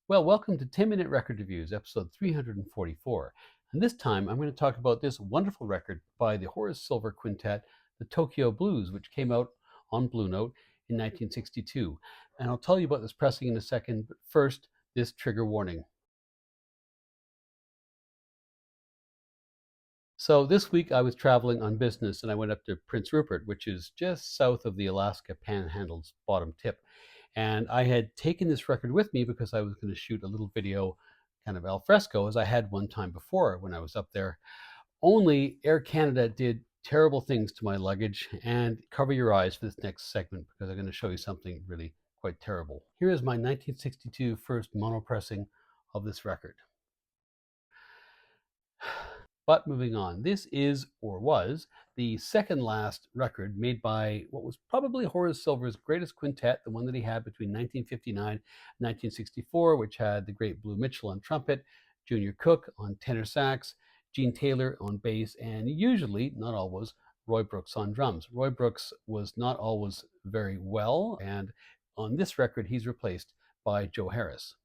Well, welcome to 10-Minute Record Reviews, episode 344. And this time I'm going to talk about this wonderful record by the Horace Silver Quintet, the Tokyo Blues, which came out on Blue Note in 1962. And I'll tell you about this pressing in a second, but first, this trigger warning. So this week I was traveling on business and I went up to Prince Rupert, which is just south of the Alaska Panhandle's bottom tip. And I had taken this record with me because I was going to shoot a little video kind of al fresco as I had one time before when I was up there. Only Air Canada did terrible things to my luggage, and cover your eyes for this next segment because I'm going to show you something really quite terrible. Here is my 1962 first mono pressing of this record. But moving on, this is, or was, the second last record made by what was probably Horace Silver's greatest quintet, the one that he had between 1959 and 1964, which had the great Blue Mitchell on trumpet, Junior Cook on tenor sax, Gene Taylor on bass, and usually, not always, Roy Brooks on drums. Roy Brooks was not always very well, and on this record, he's replaced by Joe Harris.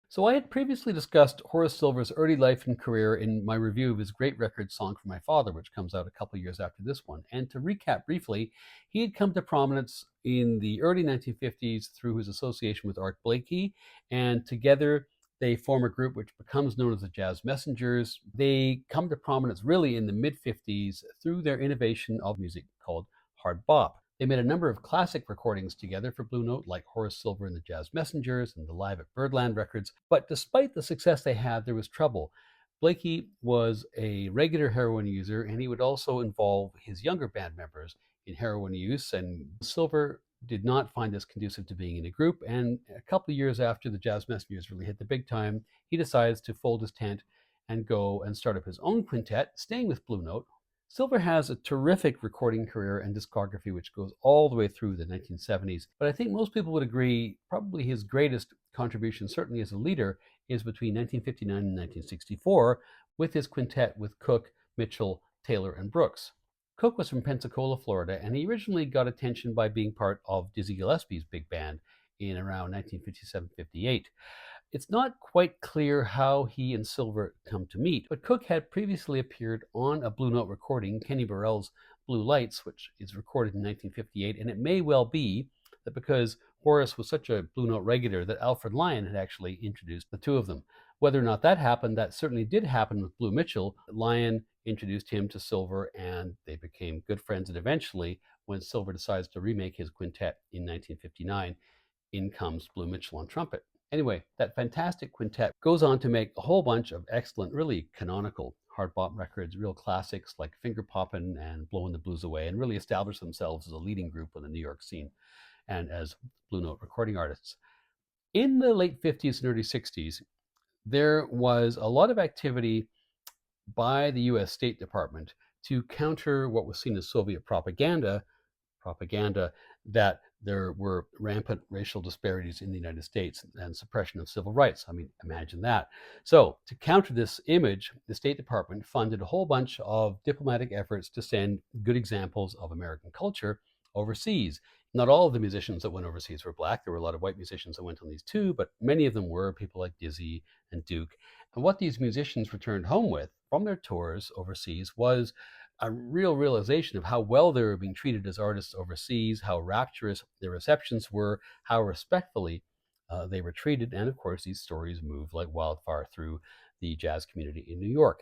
So I had previously discussed Horace Silver's early life and career in my review of his great record Song for My Father, which comes out a couple years after this one. And to recap briefly, he had come to prominence in the early 1950s through his association with Art Blakey, and together they form a group which becomes known as the Jazz Messengers. They come to prominence really in the mid 50s through their innovation of music called hard bop. They made a number of classic recordings together for Blue Note, like Horace Silver and the Jazz Messengers and the Live at Birdland records. But despite the success they had, there was trouble. Blakey was a regular heroin user, and he would also involve his younger band members in heroin use. And Silver did not find this conducive to being in a group. And a couple of years after the Jazz Messengers really hit the big time, he decides to fold his tent and go and start up his own quintet, staying with Blue Note. Silver has a terrific recording career and discography which goes all the way through the 1970s, but I think most people would agree probably his greatest contribution, certainly as a leader, is between 1959 and 1964 with his quintet with Cook, Mitchell, Taylor, and Brooks. Cook was from Pensacola, Florida, and he originally got attention by being part of Dizzy Gillespie's big band in around 1957-58. It's not quite clear how he and Silver come to meet, but Cook had previously appeared on a Blue Note recording, Kenny Burrell's Blue Lights, which is recorded in 1958, and it may well be that because Horace was such a Blue Note regular that Alfred Lyon had actually introduced the two of them. Whether or not that happened, that certainly did happen with Blue Mitchell. Lyon introduced him to Silver, and they became good friends, and eventually, when Silver decides to remake his quintet in 1959, in comes Blue Mitchell on trumpet. Anyway, that fantastic quintet goes on to make a whole bunch of excellent, really canonical hard bop records, real classics like Finger Poppin' and Blowin' the Blues Away, and really establish themselves as a leading group on the New York scene and as Blue Note recording artists. In the late 50s and early 60s, there was a lot of activity by the US State Department to counter what was seen as Soviet propaganda that there were rampant racial disparities in the United States and suppression of civil rights. I mean, imagine that. So, to counter this image, the State Department funded a whole bunch of diplomatic efforts to send good examples of American culture overseas. Not all of the musicians that went overseas were black. There were a lot of white musicians that went on these too, but many of them were people like Dizzy and Duke. And what these musicians returned home with from their tours overseas was a real realization of how well they were being treated as artists overseas, how rapturous their receptions were, how respectfully they were treated. And of course, these stories moved like wildfire through the jazz community in New York.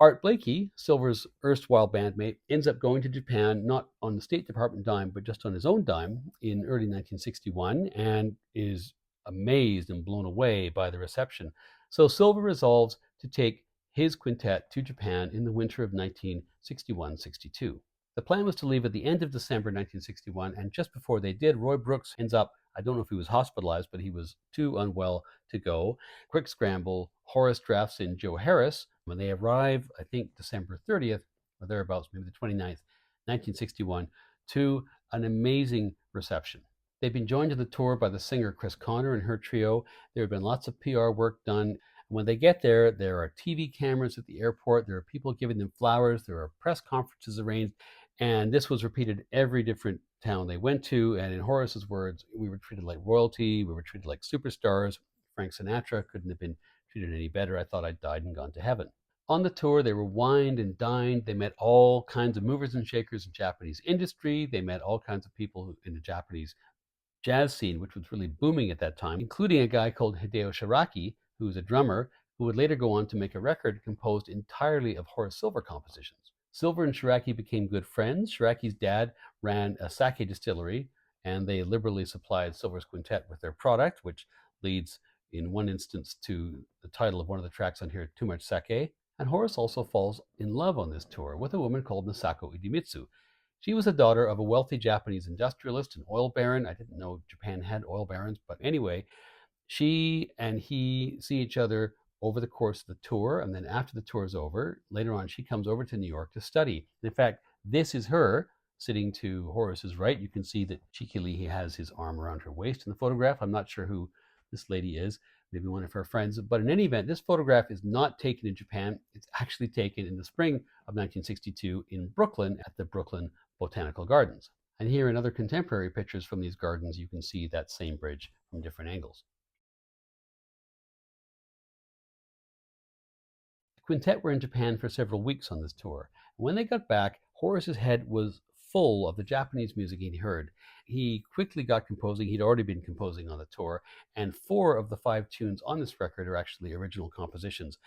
Art Blakey, Silver's erstwhile bandmate, ends up going to Japan, not on the State Department dime, but just on his own dime in early 1961, and is amazed and blown away by the reception. So Silver resolves to take his quintet to Japan in the winter of 1961-62. The plan was to leave at the end of December 1961, and just before they did, Roy Brooks ends up, I don't know if he was hospitalized, but he was too unwell to go. Quick scramble, Horace drafts in Joe Harris. When they arrive, I think December 30th, or thereabouts, maybe the 29th, 1961, to an amazing reception. They've been joined to the tour by the singer Chris Connor and her trio. There have been lots of PR work done. When they get there, there are TV cameras at the airport. There are people giving them flowers. There are press conferences arranged. And this was repeated every different town they went to. And in Horace's words, we were treated like royalty, we were treated like superstars. Frank Sinatra couldn't have been treated any better. I thought I'd died and gone to heaven. On the tour, they were wined and dined. They met all kinds of movers and shakers in Japanese industry. They met all kinds of people in the Japanese jazz scene, which was really booming at that time, including a guy called Hideo Shiraki, who was a drummer, who would later go on to make a record composed entirely of Horace Silver compositions. Silver and Shiraki became good friends. Shiraki's dad ran a sake distillery, and they liberally supplied Silver's quintet with their product, which leads in one instance to the title of one of the tracks on here, Too Much Sake. And Horace also falls in love on this tour with a woman called Misako Idemitsu. She was the daughter of a wealthy Japanese industrialist and oil baron. I didn't know Japan had oil barons, but anyway, she and he see each other over the course of the tour, and then after the tour is over, later on, she comes over to New York to study. In fact, this is her sitting to Horace's right. You can see that cheekily he has his arm around her waist in the photograph. I'm not sure who this lady is, maybe one of her friends. But in any event, this photograph is not taken in Japan. It's actually taken in the spring of 1962 in Brooklyn at the Brooklyn Botanical Gardens. And here in other contemporary pictures from these gardens, you can see that same bridge from different angles. The quintet were in Japan for several weeks on this tour. When they got back, Horace's head was full of the Japanese music he'd heard. He quickly got composing. He'd already been composing on the tour, and 4 of the 5 tunes on this record are actually original compositions.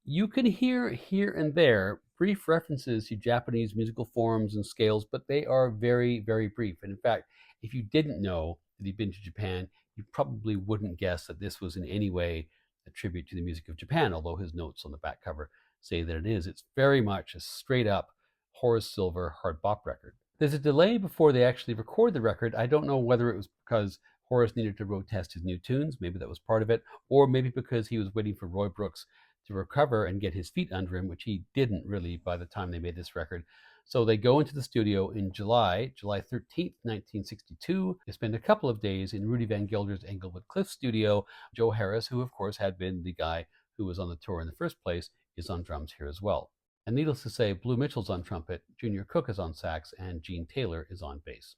You can hear here and there brief references to Japanese musical forms and scales, but they are very, very brief. And in fact, if you didn't know that he'd been to Japan, you probably wouldn't guess that this was in any way a tribute to the music of Japan, although his notes on the back cover say that it is. It's very much a straight up Horace Silver hard bop record. There's a delay before they actually record the record. I don't know whether it was because Horace needed to road test his new tunes, maybe that was part of it, or maybe because he was waiting for Roy Brooks to recover and get his feet under him, which he didn't really by the time they made this record. So they go into the studio in July 13th, 1962. They spend a couple of days in Rudy Van Gelder's Englewood Cliffs studio. Joe Harris, who of course had been the guy who was on the tour in the first place, is on drums here as well. And needless to say, Blue Mitchell's on trumpet, Junior Cook is on sax, and Gene Taylor is on bass.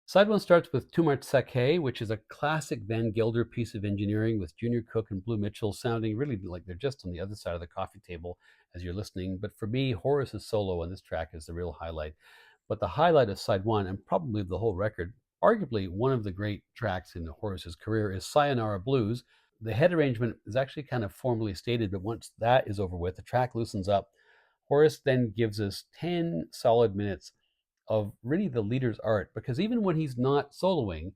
Side one starts with Too Much Sake, which is a classic Van Gelder piece of engineering with Junior Cook and Blue Mitchell sounding really like they're just on the other side of the coffee table as you're listening. But for me, Horace's solo on this track is the real highlight. But the highlight of side one, and probably the whole record, arguably one of the great tracks in Horace's career, is Sayonara Blues. The head arrangement is actually kind of formally stated, but once that is over with, the track loosens up. Horace then gives us 10 solid minutes of really the leader's art, because even when he's not soloing,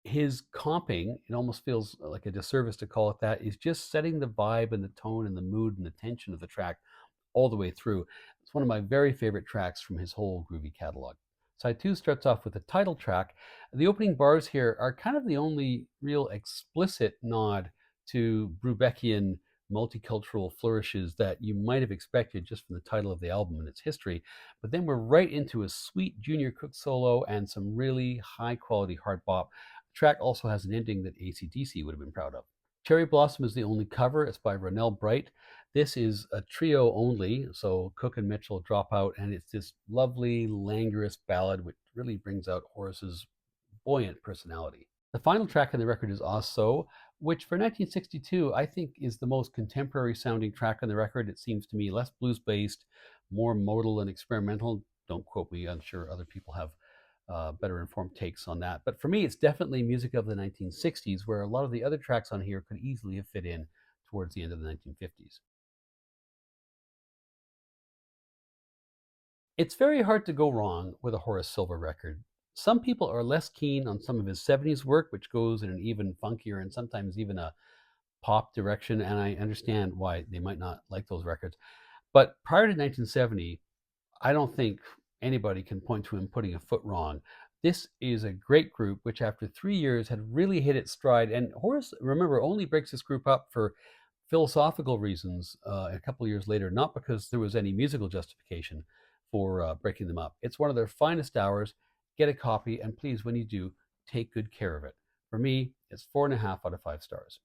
his comping, it almost feels like a disservice to call it that, is just setting the vibe and the tone and the mood and the tension of the track all the way through. It's one of my very favorite tracks from his whole groovy catalog. Side two starts off with the title track. The opening bars here are kind of the only real explicit nod to Brubeckian multicultural flourishes that you might have expected just from the title of the album and its history. But then we're right into a sweet Junior Cook solo and some really high quality hard bop. The track also has an ending that AC/DC would have been proud of. Cherry Blossom is the only cover. It's by Ronell Bright. This is a trio only, so Cook and Mitchell drop out, and it's this lovely, languorous ballad which really brings out Horace's buoyant personality. The final track on the record is Also, which for 1962 I think is the most contemporary sounding track on the record. It seems to me less blues based, more modal and experimental. Don't quote me, I'm sure other people have better informed takes on that. But for me, it's definitely music of the 1960s, where a lot of the other tracks on here could easily have fit in towards the end of the 1950s. It's very hard to go wrong with a Horace Silver record. Some people are less keen on some of his 70s work, which goes in an even funkier and sometimes even a pop direction, and I understand why they might not like those records. But prior to 1970, I don't think anybody can point to him putting a foot wrong. This is a great group, which after 3 years had really hit its stride. And Horace, remember, only breaks this group up for philosophical reasons a couple of years later, not because there was any musical justification for breaking them up. It's one of their finest hours. Get a copy, and please, when you do, take good care of it. For me, it's 4.5 out of 5 stars.